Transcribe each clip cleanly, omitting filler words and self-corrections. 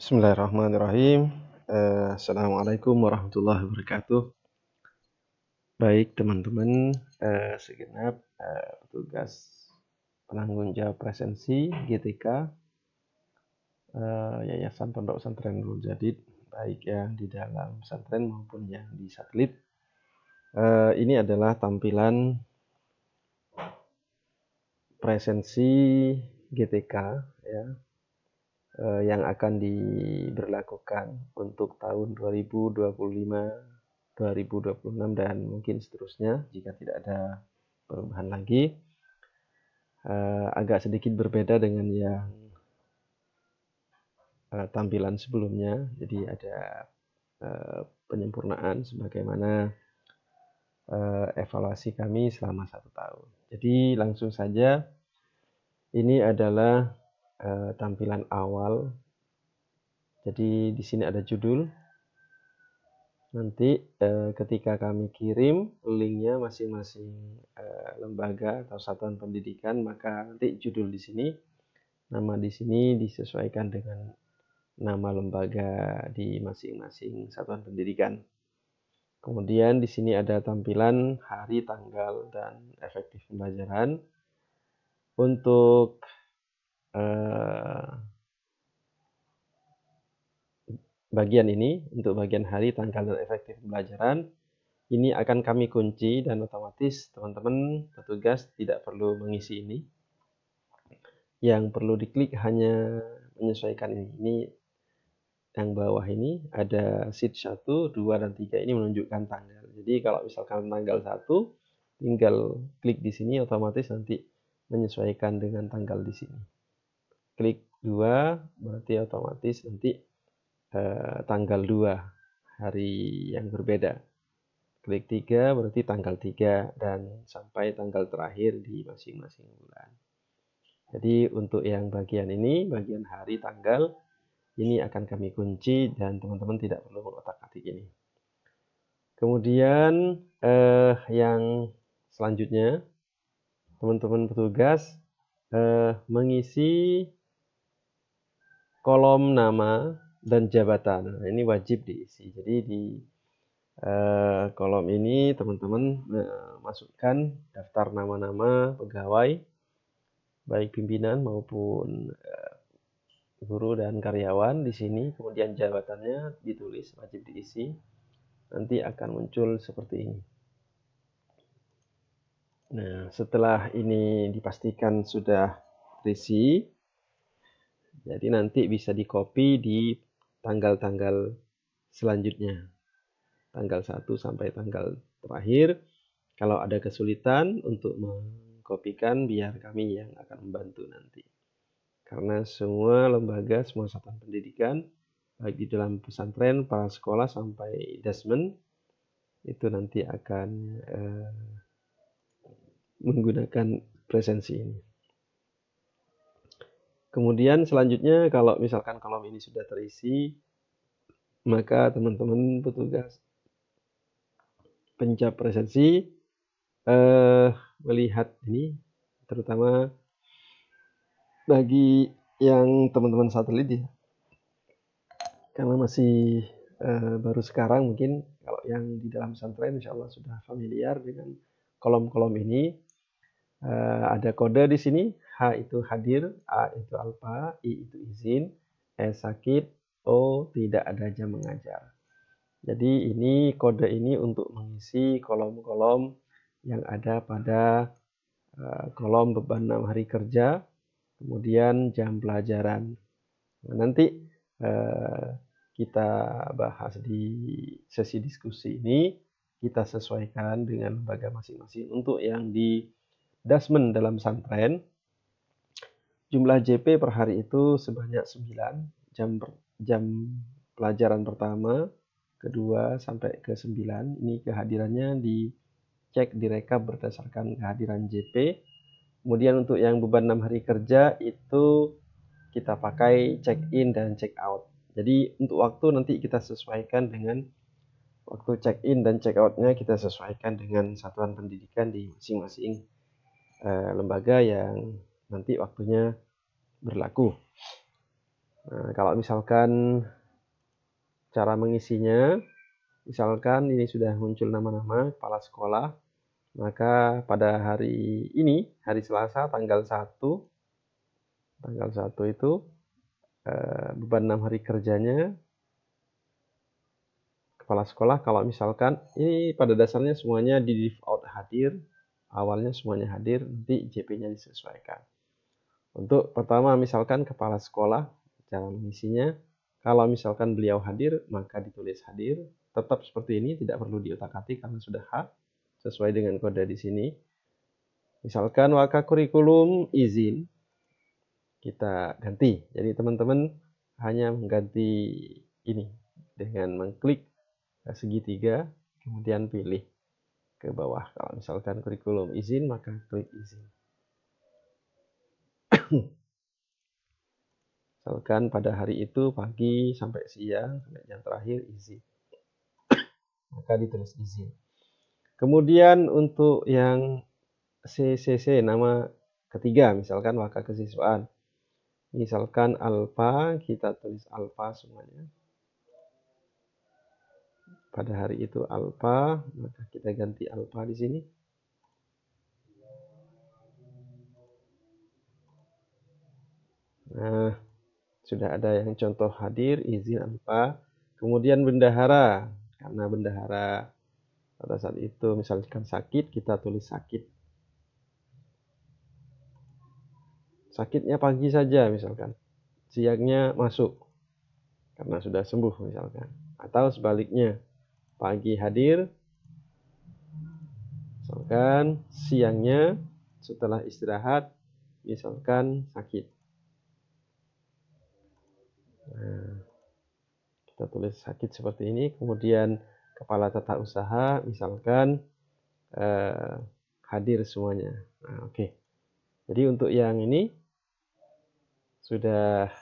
Bismillahirrahmanirrahim. Assalamualaikum warahmatullahi wabarakatuh. Baik teman-teman, segenap petugas penanggung jawab presensi GTK Yayasan Pondok Pesantren Nurul Jadid, baik yang di dalam pesantren maupun yang di satelit. Ini adalah tampilan presensi GTK ya, yang akan diberlakukan untuk tahun 2025-2026 dan mungkin seterusnya jika tidak ada perubahan lagi. Agak sedikit berbeda dengan yang tampilan sebelumnya, jadi ada penyempurnaan sebagaimana evaluasi kami selama 1 tahun. Jadi langsung saja, ini adalah tampilan awal. Jadi di sini ada judul. Nanti ketika kami kirim linknya masing-masing lembaga atau satuan pendidikan, maka nanti judul di sini, nama di sini disesuaikan dengan nama lembaga di masing-masing satuan pendidikan. Kemudian di sini ada tampilan hari, tanggal, dan efektif pembelajaran. Untuk bagian ini, untuk bagian hari, tanggal, dan efektif pembelajaran, ini akan kami kunci dan otomatis teman-teman petugas tidak perlu mengisi ini. Yang perlu diklik hanya menyesuaikan ini. Ini yang bawah ini ada sheet 1, 2, dan 3 ini menunjukkan tanggal. Jadi kalau misalkan tanggal 1, tinggal klik di sini otomatis nanti menyesuaikan dengan tanggal di sini. Klik 2 berarti otomatis nanti tanggal 2 hari yang berbeda. Klik 3 berarti tanggal 3 dan sampai tanggal terakhir di masing-masing bulan. Jadi untuk yang bagian ini, bagian hari, tanggal, ini akan kami kunci dan teman-teman tidak perlu mengotak-atik ini. Kemudian yang selanjutnya, teman-teman petugas mengisi kolom nama dan jabatan. Nah, ini wajib diisi. Jadi di kolom ini teman-teman masukkan daftar nama-nama pegawai, baik pimpinan maupun guru dan karyawan di sini. Kemudian jabatannya ditulis, wajib diisi. Nanti akan muncul seperti ini. Nah, setelah ini dipastikan sudah terisi, jadi nanti bisa di-copy di tanggal-tanggal selanjutnya. Tanggal 1 sampai tanggal terakhir. Kalau ada kesulitan untuk mengkopikan, biar kami yang akan membantu nanti. Karena semua lembaga, semua satuan pendidikan, baik di dalam pesantren, para sekolah, sampai dasmen, itu nanti akan menggunakan presensi ini. Kemudian selanjutnya, kalau misalkan kolom ini sudah terisi, maka teman-teman petugas pencap presensi melihat ini, terutama bagi yang teman-teman satelit ya, karena masih baru sekarang mungkin. Kalau yang di dalam pesantren insya Allah sudah familiar dengan kolom-kolom ini. Ada kode di sini, H itu hadir, A itu alfa, I itu izin, E sakit, O tidak ada jam mengajar. Jadi ini kode ini untuk mengisi kolom-kolom yang ada pada kolom beban 6 hari kerja, kemudian jam pelajaran. Nah, nanti kita bahas di sesi diskusi ini, kita sesuaikan dengan lembaga masing-masing. Untuk yang di dasmen dalam pesantren, jumlah JP per hari itu sebanyak 9 jam pelajaran pertama, kedua sampai ke 9. Ini kehadirannya dicek, direkap berdasarkan kehadiran JP. Kemudian untuk yang beban 6 hari kerja itu kita pakai check in dan check out. Jadi untuk waktu nanti kita sesuaikan dengan waktu check in dan check outnya, kita sesuaikan dengan satuan pendidikan di masing-masing lembaga yang nanti waktunya berlaku. Nah, kalau misalkan cara mengisinya, misalkan ini sudah muncul nama-nama kepala sekolah, maka pada hari ini, hari Selasa tanggal 1 itu beban 6 hari kerjanya kepala sekolah. Kalau misalkan ini pada dasarnya semuanya di default hadir, awalnya semuanya hadir, nanti JP-nya disesuaikan. Untuk pertama misalkan kepala sekolah, cara mengisinya, kalau misalkan beliau hadir, maka ditulis hadir. Tetap seperti ini, tidak perlu diutak-atik karena sudah H, sesuai dengan kode di sini. Misalkan Wakakurikulum izin, kita ganti. Jadi teman-teman hanya mengganti ini dengan mengklik segitiga, kemudian pilih ke bawah. Kalau misalkan kurikulum izin, maka klik izin. Misalkan pada hari itu pagi sampai siang, sampai jam terakhir izin. Maka ditulis izin. Kemudian untuk yang CCC, nama ketiga, misalkan wakil kesiswaan. Misalkan alfa, kita tulis alfa semuanya. Pada hari itu alfa, maka kita ganti alfa di sini. Nah, sudah ada yang contoh hadir, izin alfa. Kemudian bendahara, karena bendahara pada saat itu misalkan sakit, kita tulis sakit. Sakitnya pagi saja misalkan, siangnya masuk karena sudah sembuh misalkan. Atau sebaliknya, pagi hadir, misalkan siangnya setelah istirahat, misalkan sakit. Nah, kita tulis sakit seperti ini. Kemudian kepala tata usaha, misalkan hadir semuanya. Nah, oke. Jadi untuk yang ini sudah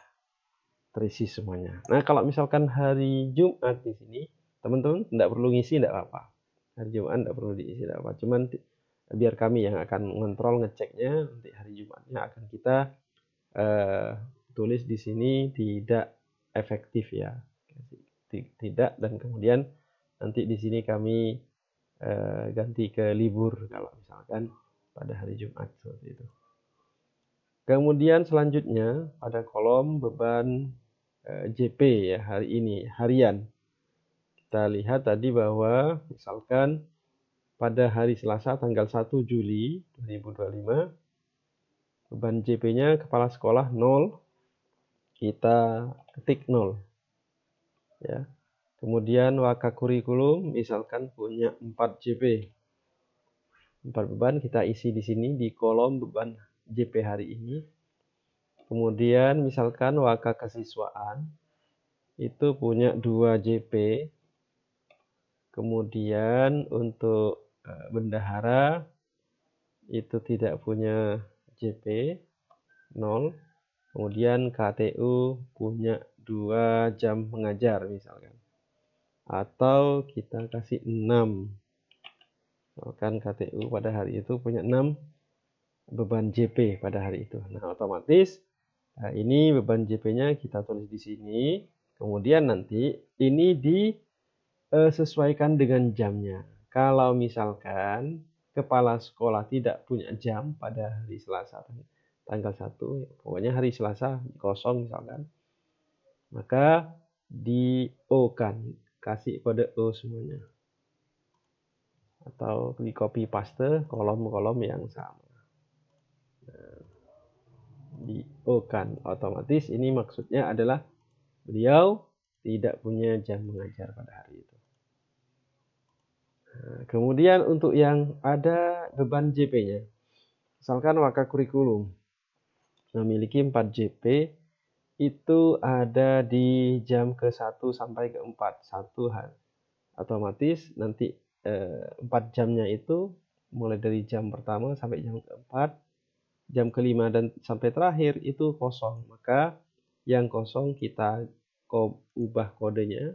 terisi semuanya. Nah, kalau misalkan hari Jumat di sini, teman-teman tidak perlu ngisi, tidak apa-apa. Hari Jumat tidak perlu diisi, tidak apa. Cuman biar kami yang akan mengontrol, ngeceknya, nanti hari Jumatnya akan kita tulis di sini tidak efektif ya. Tidak, dan kemudian nanti di sini kami ganti ke libur kalau misalkan pada hari Jumat seperti itu. Kemudian selanjutnya pada kolom beban JP ya hari ini, harian. Kita lihat tadi bahwa misalkan pada hari Selasa tanggal 1 Juli 2025 beban JP-nya kepala sekolah 0, kita ketik 0. Ya. Kemudian wakakurikulum misalkan punya 4 JP. 4 beban kita isi di sini di kolom beban JP hari ini. Kemudian misalkan wakakesiswaan itu punya 2 JP. Kemudian untuk bendahara itu tidak punya JP 0. Kemudian KTU punya 2 jam mengajar misalkan. Atau kita kasih 6. Misalkan KTU pada hari itu punya 6 beban JP pada hari itu. Nah, otomatis ini beban JP-nya kita tulis di sini. Kemudian nanti ini disesuaikan dengan jamnya. Kalau misalkan kepala sekolah tidak punya jam pada hari Selasa tanggal 1, pokoknya hari Selasa kosong misalkan, maka di O-kan, kasih kode O semuanya. Atau di copy paste kolom-kolom yang sama. Nah, di O-kan, otomatis ini maksudnya adalah beliau tidak punya jam mengajar pada hari itu. Nah, kemudian untuk yang ada beban JP-nya, misalkan wakakurikulum memiliki 4 JP, itu ada di jam ke-1 sampai ke-4. 1 hari. Otomatis nanti 4 jamnya itu mulai dari jam pertama sampai jam ke-4, jam ke-5 dan sampai terakhir itu kosong. Maka yang kosong kita ubah kodenya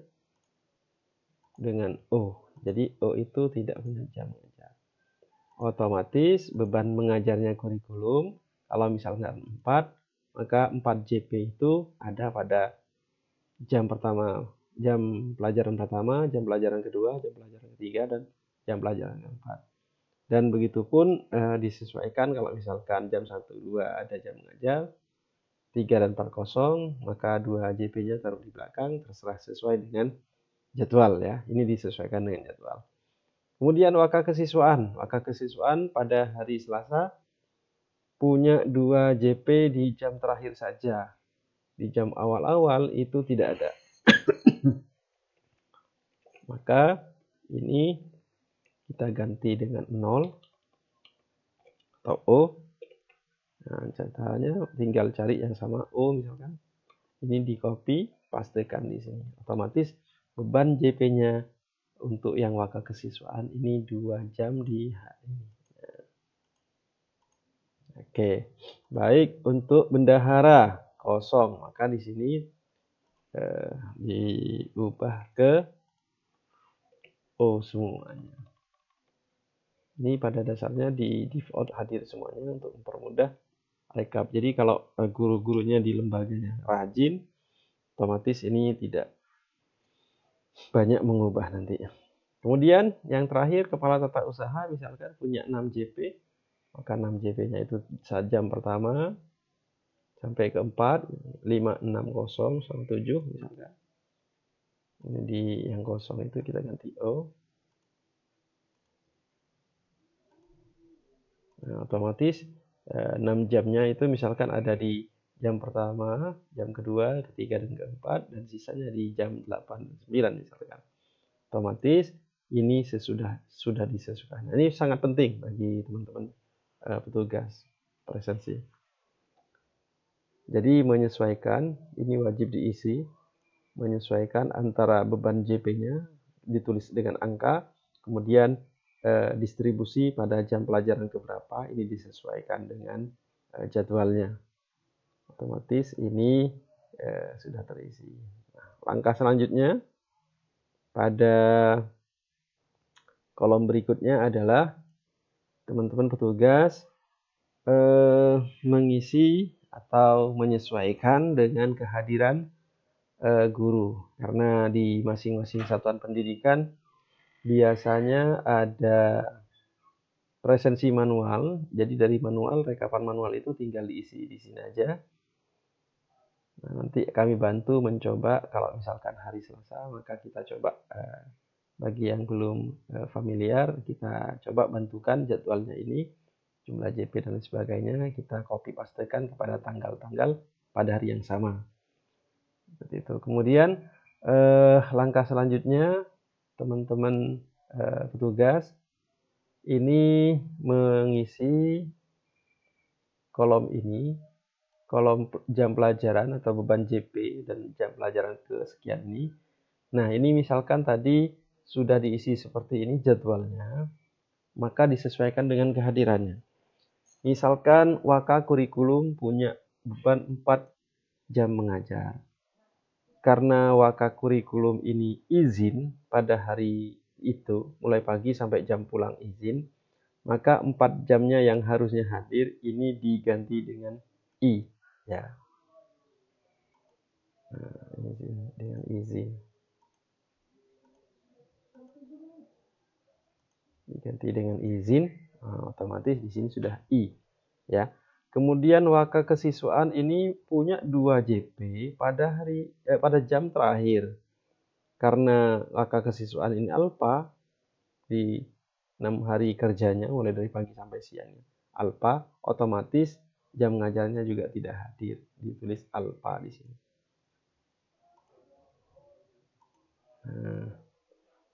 dengan O. Jadi O itu tidak punya jam mengajar. Otomatis beban mengajarnya kurikulum kalau misalnya 4, maka 4 JP itu ada pada jam pertama, jam pelajaran pertama, jam pelajaran kedua, jam pelajaran ketiga, dan jam pelajaran keempat. Dan begitupun disesuaikan kalau misalkan jam 1-2 ada jam mengajar, 3 dan 4 kosong, maka 2 JP-nya taruh di belakang, terserah sesuai dengan jadwal ya. Ini disesuaikan dengan jadwal. Kemudian waka kesiswaan. Waka kesiswaan pada hari Selasa punya 2 JP di jam terakhir saja. Di jam awal-awal itu tidak ada. Maka ini kita ganti dengan 0 atau O. Nah, caranya tinggal cari yang sama O misalkan. Ini di copy, pastekan di sini. Otomatis beban JP-nya untuk yang waka kesiswaan ini 2 jam di hari ini. Oke, baik untuk bendahara kosong, maka di sini diubah ke O semuanya. Ini pada dasarnya di default hadir semuanya untuk mempermudah rekap. Jadi kalau guru-gurunya di lembaganya rajin, otomatis ini tidak banyak mengubah nantinya. Kemudian yang terakhir, kepala tata usaha misalkan punya 6 JP, maka 6 JP-nya itu jam pertama sampai ke 4, 5, 6, 0, 7 misalkan. Ini di yang kosong itu kita ganti O. Nah, otomatis 6 jamnya itu misalkan ada di jam pertama, jam kedua, ketiga, dan keempat, dan sisanya di jam 8 dan 9 misalkan. Otomatis ini sudah disesuaikan. Nah, ini sangat penting bagi teman-teman petugas presensi. Jadi menyesuaikan, ini wajib diisi, menyesuaikan antara beban JP-nya ditulis dengan angka, kemudian distribusi pada jam pelajaran keberapa, ini disesuaikan dengan jadwalnya. Otomatis ini sudah terisi. Nah, langkah selanjutnya pada kolom berikutnya adalah teman-teman petugas mengisi atau menyesuaikan dengan kehadiran guru. Karena di masing-masing satuan pendidikan biasanya ada presensi manual. Jadi dari manual, rekapan manual itu tinggal diisi di sini aja. Nah, nanti kami bantu mencoba kalau misalkan hari Selasa, maka kita coba bagi yang belum familiar, kita coba bantukan jadwalnya ini, jumlah JP dan sebagainya, kita copy pastekan kepada tanggal-tanggal pada hari yang sama. Seperti itu. Kemudian langkah selanjutnya teman-teman petugas ini mengisi kolom ini, kolom jam pelajaran atau beban JP dan jam pelajaran kesekian ini. Nah, ini misalkan tadi sudah diisi seperti ini jadwalnya, maka disesuaikan dengan kehadirannya. Misalkan waka kurikulum punya beban 4 jam mengajar. Karena waka kurikulum ini izin pada hari itu, mulai pagi sampai jam pulang izin, maka 4 jamnya yang harusnya hadir ini diganti dengan I. Ya. Nah, ini dengan izin. Diganti dengan izin, otomatis di sini sudah I. Ya. Kemudian waka kesiswaan ini punya 2 JP pada jam terakhir. Karena waka kesiswaan ini alfa di 6 hari kerjanya mulai dari pagi sampai siang. Alfa, otomatis jam ngajarnya juga tidak hadir, ditulis alfa di sini. Nah,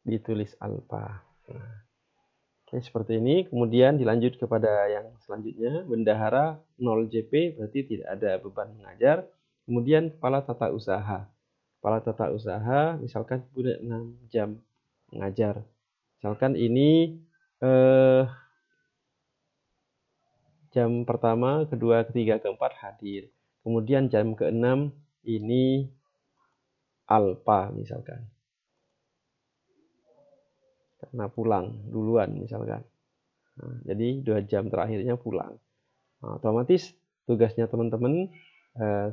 ditulis alfa. Nah, oke, seperti ini. Kemudian dilanjut kepada yang selanjutnya, bendahara 0 JP berarti tidak ada beban mengajar. Kemudian kepala tata usaha. Kepala tata usaha misalkan punya 6 jam mengajar. Misalkan ini jam pertama, kedua, ketiga, keempat hadir. Kemudian jam ke-6 ini alfa misalkan. Karena pulang duluan misalkan. Nah, jadi 2 jam terakhirnya pulang. Nah, otomatis tugasnya teman-teman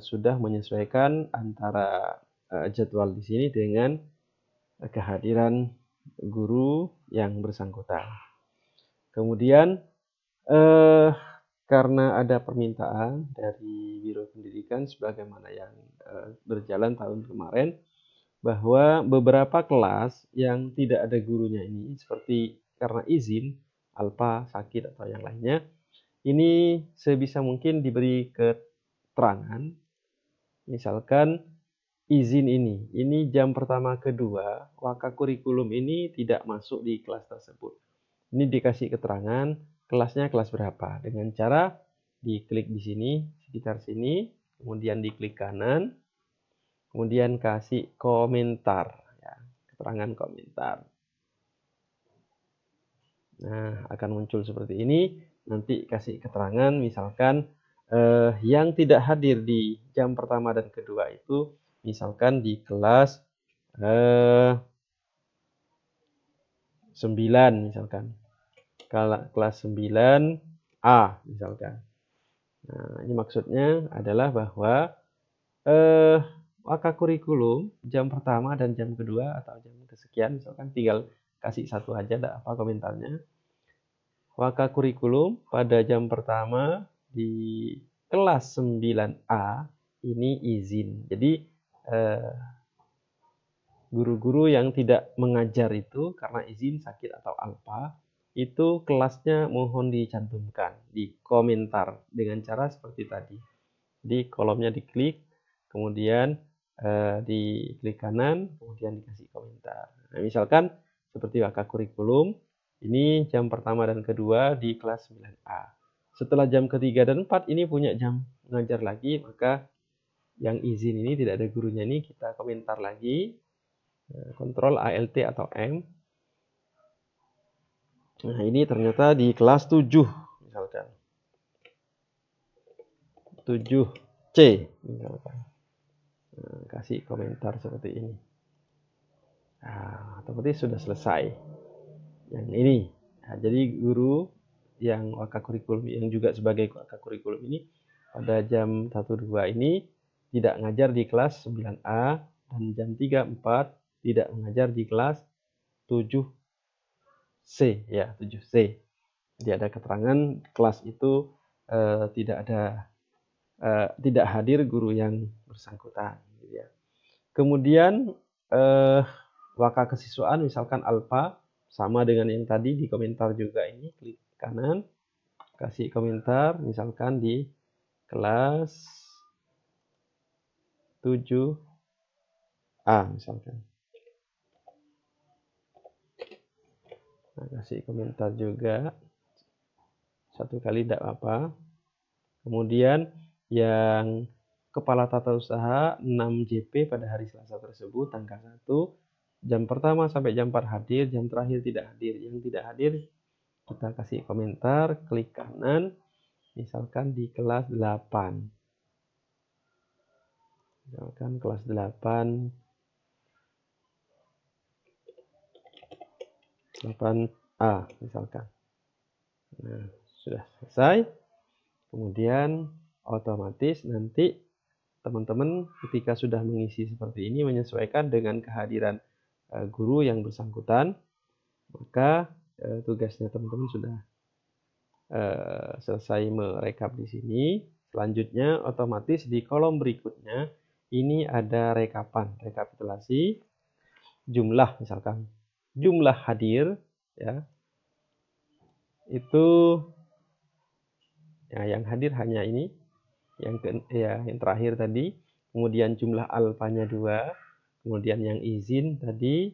sudah menyesuaikan antara jadwal di sini dengan kehadiran guru yang bersangkutan. Kemudian karena ada permintaan dari Biro Pendidikan sebagaimana yang berjalan tahun kemarin, bahwa beberapa kelas yang tidak ada gurunya ini, seperti karena izin, alpa, sakit, atau yang lainnya, ini sebisa mungkin diberi keterangan, misalkan izin ini jam pertama kedua, waka kurikulum ini tidak masuk di kelas tersebut. Ini dikasih keterangan, kelasnya kelas berapa, dengan cara diklik di sini, sekitar sini, kemudian diklik kanan, kemudian kasih komentar, ya, keterangan komentar. Nah, akan muncul seperti ini. Nanti kasih keterangan, misalkan yang tidak hadir di jam pertama dan kedua itu, misalkan di kelas 9, misalkan. Kelas 9A, misalkan. Nah, ini maksudnya adalah bahwa waka kurikulum jam pertama dan jam kedua atau jam kesekian, misalkan tinggal kasih satu aja, tidak apa komentarnya. Waka kurikulum pada jam pertama di kelas 9A ini izin. Jadi guru-guru yang tidak mengajar itu karena izin, sakit, atau alpa, itu kelasnya mohon dicantumkan di komentar dengan cara seperti tadi. Di kolomnya diklik, kemudian diklik kanan, kemudian dikasih komentar. Nah, misalkan seperti waka kurikulum, ini jam pertama dan kedua di kelas 9A. Setelah jam ketiga dan 4 ini punya jam mengajar lagi, maka yang izin ini tidak ada gurunya ini kita komentar lagi, kontrol ALT atau M. Nah, ini ternyata di kelas 7, misalkan 7C, misalkan. Nah, kasih komentar seperti ini. Nah, otomatis sudah selesai. Yang ini. Nah, jadi guru yang waka kurikulum, yang juga sebagai waka kurikulum ini, pada jam 1-2 ini tidak ngajar di kelas 9A, dan jam 3-4 tidak mengajar di kelas 7C, ya, 7C. Jadi ada keterangan kelas itu tidak hadir guru yang bersangkutan, gitu ya. Kemudian waka kesiswaan, misalkan alpa, sama dengan yang tadi di komentar juga, ini klik kanan, kasih komentar, misalkan di kelas 7A, misalkan. Nah, kasih komentar juga, satu kali tidak apa-apa. Kemudian yang kepala tata usaha 6 JP pada hari Selasa tersebut, tanggal 1, jam pertama sampai jam 4 hadir, jam terakhir tidak hadir. Yang tidak hadir kita kasih komentar, klik kanan, misalkan di kelas 8. Misalkan kelas 8A, misalkan. Nah, sudah selesai. Kemudian otomatis nanti teman-teman ketika sudah mengisi seperti ini, menyesuaikan dengan kehadiran guru yang bersangkutan, maka tugasnya teman-teman sudah selesai merekap di sini. Selanjutnya otomatis di kolom berikutnya ini ada rekapitulasi jumlah, misalkan jumlah hadir, ya, itu ya, yang hadir hanya ini, yang terakhir tadi. Kemudian jumlah alfanya 2, kemudian yang izin tadi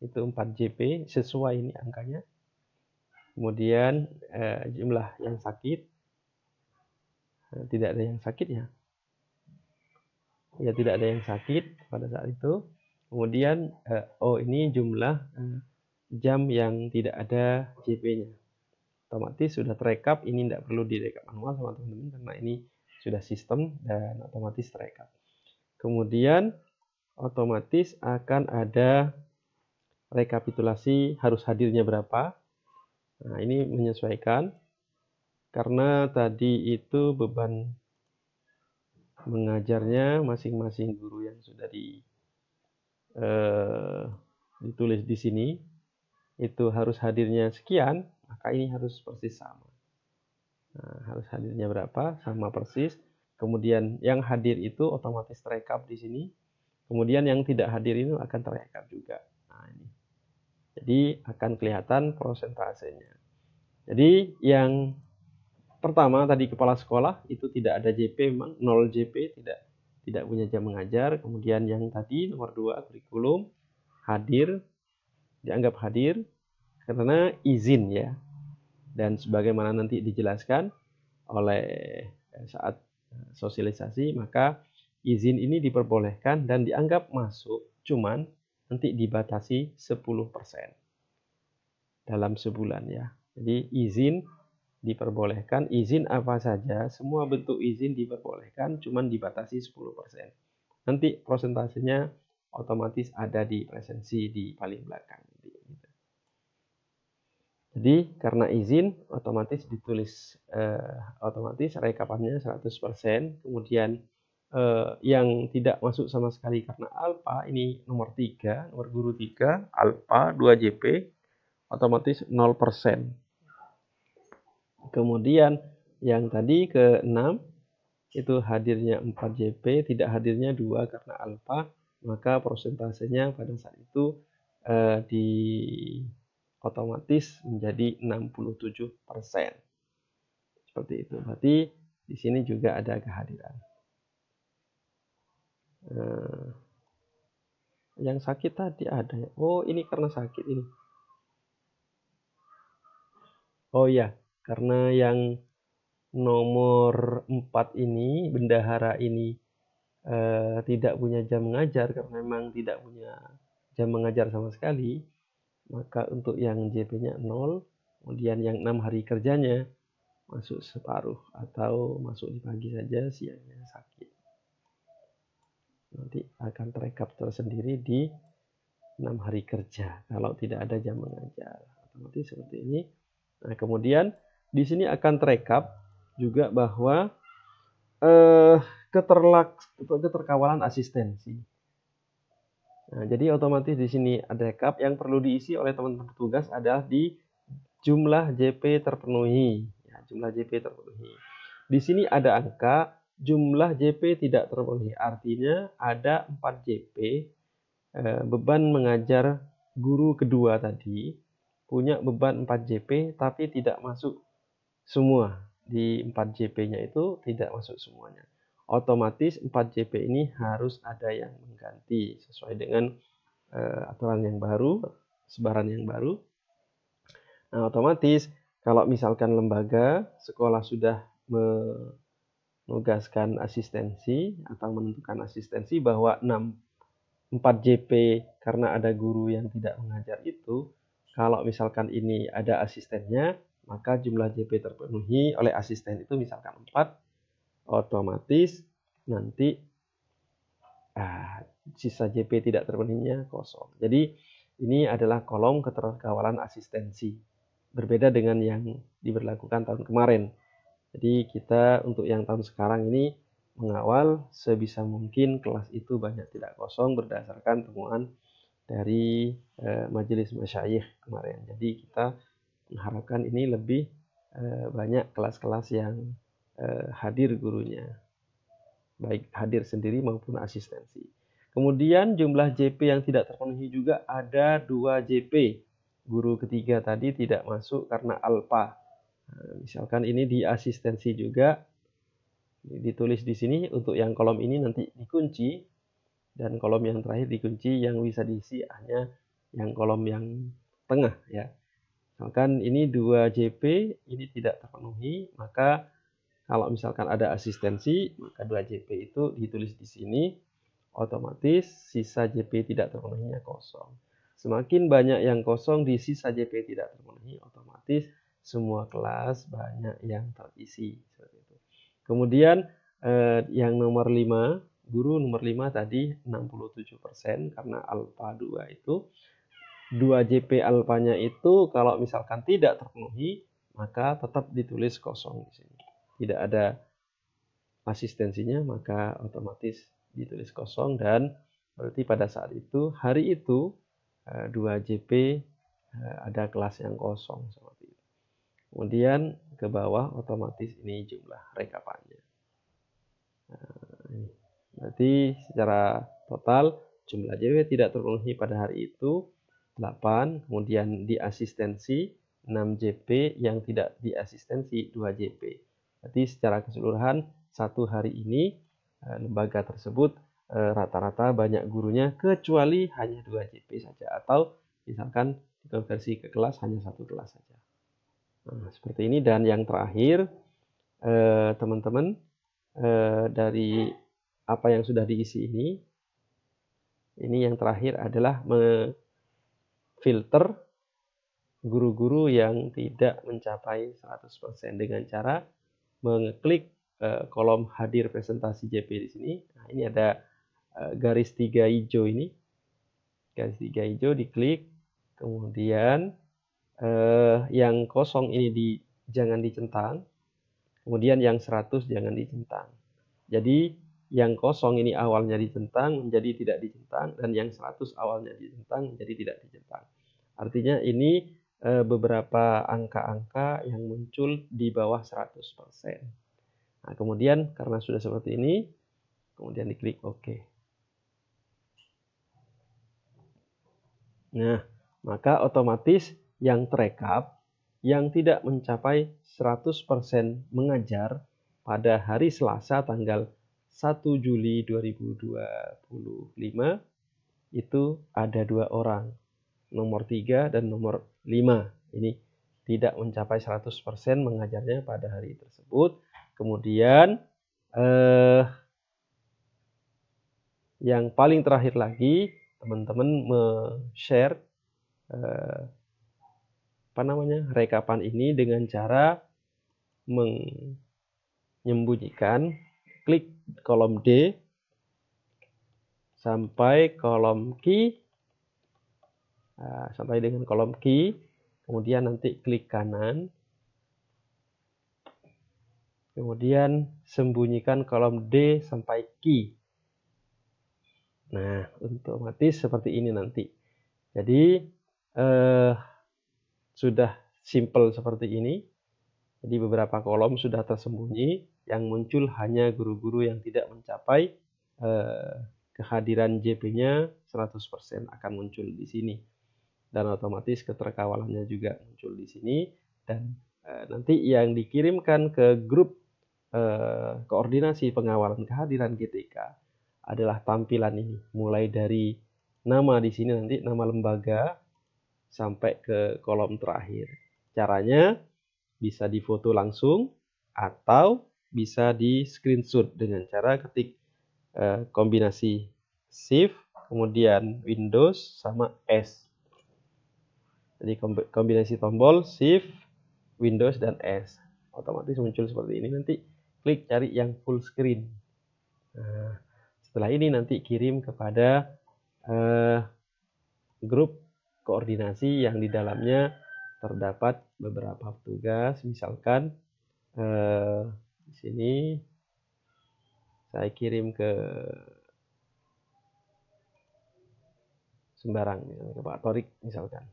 itu 4 JP, sesuai ini angkanya. Kemudian jumlah yang sakit, tidak ada yang sakit, ya, tidak ada yang sakit pada saat itu. Kemudian ini jumlah jam yang tidak ada JP-nya. Otomatis sudah terekap, ini tidak perlu direkap manual sama teman-teman karena ini sudah sistem dan otomatis terekap. Kemudian otomatis akan ada rekapitulasi harus hadirnya berapa. Nah, ini menyesuaikan karena tadi itu beban mengajarnya masing-masing guru yang sudah ditulis di sini itu harus hadirnya sekian, maka ini harus persis sama. Nah, harus hadirnya berapa? Sama persis. Kemudian yang hadir itu otomatis terekap di sini. Kemudian yang tidak hadir itu akan terekap juga. Nah, ini. Jadi akan kelihatan prosentasenya. Jadi yang pertama tadi kepala sekolah itu tidak ada JP, memang 0 JP, tidak punya jam mengajar. Kemudian yang tadi nomor 2 kurikulum hadir, dianggap hadir karena izin ya. Dan sebagaimana nanti dijelaskan oleh saat sosialisasi, maka izin ini diperbolehkan dan dianggap masuk, cuman nanti dibatasi 10% dalam sebulan ya. Jadi izin diperbolehkan, izin apa saja, semua bentuk izin diperbolehkan, cuman dibatasi 10%. Nanti prosentasenya otomatis ada di presensi di paling belakang. Jadi karena izin otomatis ditulis otomatis rekapannya 100%. Kemudian yang tidak masuk sama sekali karena alfa ini nomor 3, nomor guru 3, alfa 2 JP otomatis 0%. Kemudian yang tadi ke 6 itu hadirnya 4 JP, tidak hadirnya 2 karena alfa, maka prosentasenya pada saat itu di otomatis menjadi 67%. Seperti itu. Berarti di sini juga ada kehadiran. Yang sakit tadi ada ya. Oh, ini karena sakit ini. Oh iya, karena yang nomor 4 ini, bendahara ini tidak punya jam mengajar karena memang tidak punya jam mengajar sama sekali. Maka untuk yang JP-nya 0, kemudian yang 6 hari kerjanya masuk separuh atau masuk di pagi saja, siangnya sakit. Nanti akan terekap tersendiri di 6 hari kerja kalau tidak ada jam mengajar. Otomatis seperti ini. Nah, kemudian di sini akan terekap juga bahwa keterkawalan asistensi. Nah, jadi otomatis di sini ada rekap yang perlu diisi oleh teman-teman petugas adalah di jumlah JP terpenuhi. Ya, jumlah JP terpenuhi. Di sini ada angka jumlah JP tidak terpenuhi. Artinya ada 4 JP beban mengajar guru kedua tadi punya beban 4 JP tapi tidak masuk semua. Di 4 JP-nya itu tidak masuk semuanya. Otomatis 4 JP ini harus ada yang mengganti sesuai dengan aturan yang baru, sebaran yang baru. Nah, otomatis kalau misalkan lembaga sekolah sudah menugaskan asistensi atau menentukan asistensi bahwa 4 JP karena ada guru yang tidak mengajar itu, kalau misalkan ini ada asistennya, maka jumlah JP terpenuhi oleh asisten itu misalkan 4, otomatis nanti sisa JP tidak terpenuhinya kosong. Jadi ini adalah kolom keterkawalan asistensi. Berbeda dengan yang diberlakukan tahun kemarin. Jadi kita untuk yang tahun sekarang ini mengawal sebisa mungkin kelas itu banyak tidak kosong berdasarkan temuan dari majelis masyayikh kemarin. Jadi kita mengharapkan ini lebih banyak kelas-kelas yang hadir gurunya, baik hadir sendiri maupun asistensi. Kemudian jumlah JP yang tidak terpenuhi juga ada 2 JP. Guru ketiga tadi tidak masuk karena alfa. Nah, misalkan ini di asistensi juga ditulis di sini untuk yang kolom ini nanti dikunci dan kolom yang terakhir dikunci, yang bisa diisi hanya yang kolom yang tengah ya. Misalkan ini 2 JP ini tidak terpenuhi, maka kalau misalkan ada asistensi maka 2 JP itu ditulis di sini, otomatis sisa JP tidak terpenuhinya kosong. Semakin banyak yang kosong di sisa JP tidak terpenuhi, otomatis semua kelas banyak yang terisi. Kemudian yang nomor 5, guru nomor 5 tadi 67% karena alfa 2 itu. 2 JP alfanya itu kalau misalkan tidak terpenuhi, maka tetap ditulis kosong di sini. Tidak ada asistensinya, maka otomatis ditulis kosong, dan berarti pada saat itu, hari itu 2 JP ada kelas yang kosong seperti itu. Kemudian ke bawah otomatis ini jumlah rekapannya. Ini. Berarti secara total jumlah JP tidak terpenuhi pada hari itu 8, kemudian di asistensi 6 JP, yang tidak di asistensi 2 JP. Berarti secara keseluruhan satu hari ini lembaga tersebut rata-rata banyak gurunya kecuali hanya 2 JP saja, atau misalkan dikonversi ke kelas hanya 1 kelas saja. Nah, seperti ini. Dan yang terakhir, teman-teman, dari apa yang sudah diisi ini yang terakhir adalah memfilter guru-guru yang tidak mencapai 100% dengan cara mengeklik kolom hadir presentasi JP di sini. Nah, ini ada garis 3 hijau ini. Garis 3 hijau diklik, kemudian yang kosong ini jangan dicentang, kemudian yang 100 jangan dicentang. Jadi yang kosong ini awalnya dicentang menjadi tidak dicentang, dan yang 100 awalnya dicentang menjadi tidak dicentang. Artinya ini beberapa angka-angka yang muncul di bawah 100%. Nah, kemudian karena sudah seperti ini, kemudian diklik OK. Nah, maka otomatis yang terekap yang tidak mencapai 100% mengajar pada hari Selasa tanggal 1 Juli 2025 itu ada 2 orang, nomor 3 dan nomor 5. Ini tidak mencapai 100% mengajarnya pada hari tersebut. Kemudian yang paling terakhir lagi, teman-teman share rekapan ini dengan cara menyembunyikan, klik kolom D sampai kolom key, sampai dengan kolom key, kemudian nanti klik kanan, kemudian sembunyikan kolom D sampai key. Nah, otomatis seperti ini nanti. Jadi sudah simple seperti ini. Jadi beberapa kolom sudah tersembunyi, yang muncul hanya guru-guru yang tidak mencapai kehadiran JP-nya 100% akan muncul di sini. Dan otomatis keterkawalannya juga muncul di sini. Dan nanti yang dikirimkan ke grup koordinasi pengawalan kehadiran GTK adalah tampilan ini. Mulai dari nama di sini nanti, nama lembaga, sampai ke kolom terakhir. Caranya bisa difoto langsung atau bisa di screenshot dengan cara ketik kombinasi Shift, kemudian Windows sama S. Jadi kombinasi tombol Shift, Windows, dan S. Otomatis muncul seperti ini. Nanti klik cari yang full screen. Nah, setelah ini nanti kirim kepada grup koordinasi yang di dalamnya terdapat beberapa tugas. Misalkan di sini saya kirim ke sembarang, misalnya ke Pak Torik misalkan,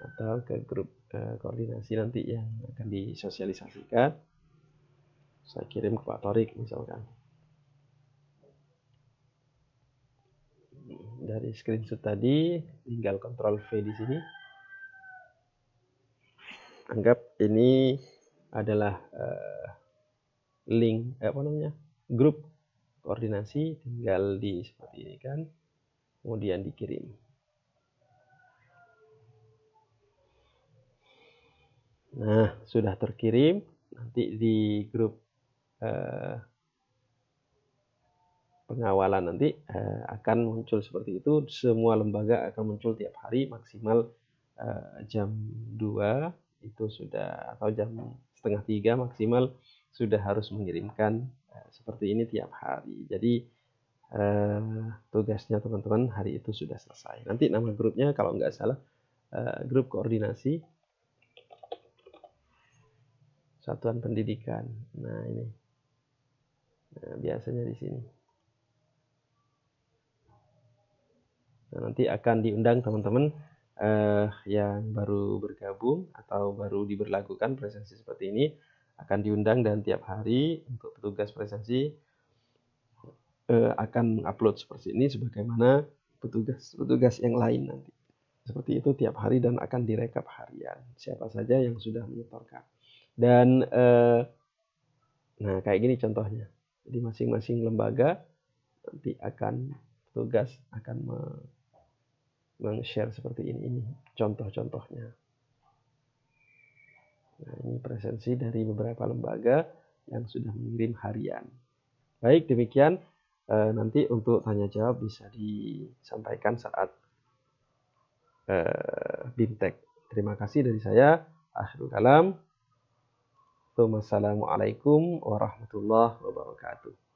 atau ke grup koordinasi nanti yang akan disosialisasikan. Saya kirim ke Pak Torik misalkan. Dari screenshot tadi tinggal Ctrl V di sini. Anggap ini adalah link grup koordinasi, tinggal di seperti ini kan, kemudian dikirim. Nah, sudah terkirim. Nanti di grup pengawalan nanti akan muncul seperti itu. Semua lembaga akan muncul tiap hari, maksimal jam 2 itu sudah, atau jam setengah 3 maksimal sudah harus mengirimkan seperti ini tiap hari. Jadi tugasnya teman-teman hari itu sudah selesai. Nanti nama grupnya kalau nggak salah grup koordinasi satuan pendidikan. Nah, ini. Nah, biasanya di sini. Nah, nanti akan diundang teman-teman yang baru bergabung atau baru diberlakukan presensi seperti ini, akan diundang, dan tiap hari untuk petugas presensi akan upload seperti ini sebagaimana petugas yang lain nanti. Seperti itu tiap hari dan akan direkap harian siapa saja yang sudah menyetorkan. Dan nah, kayak gini contohnya. Jadi masing-masing lembaga nanti akan petugas akan men-share seperti ini contoh-contohnya. Nah, ini presensi dari beberapa lembaga yang sudah mengirim harian. Baik, demikian. Nanti untuk tanya jawab bisa disampaikan saat BIMTEK. Terima kasih dari saya. Akhirul kalam. Wassalamualaikum warahmatullahi wabarakatuh.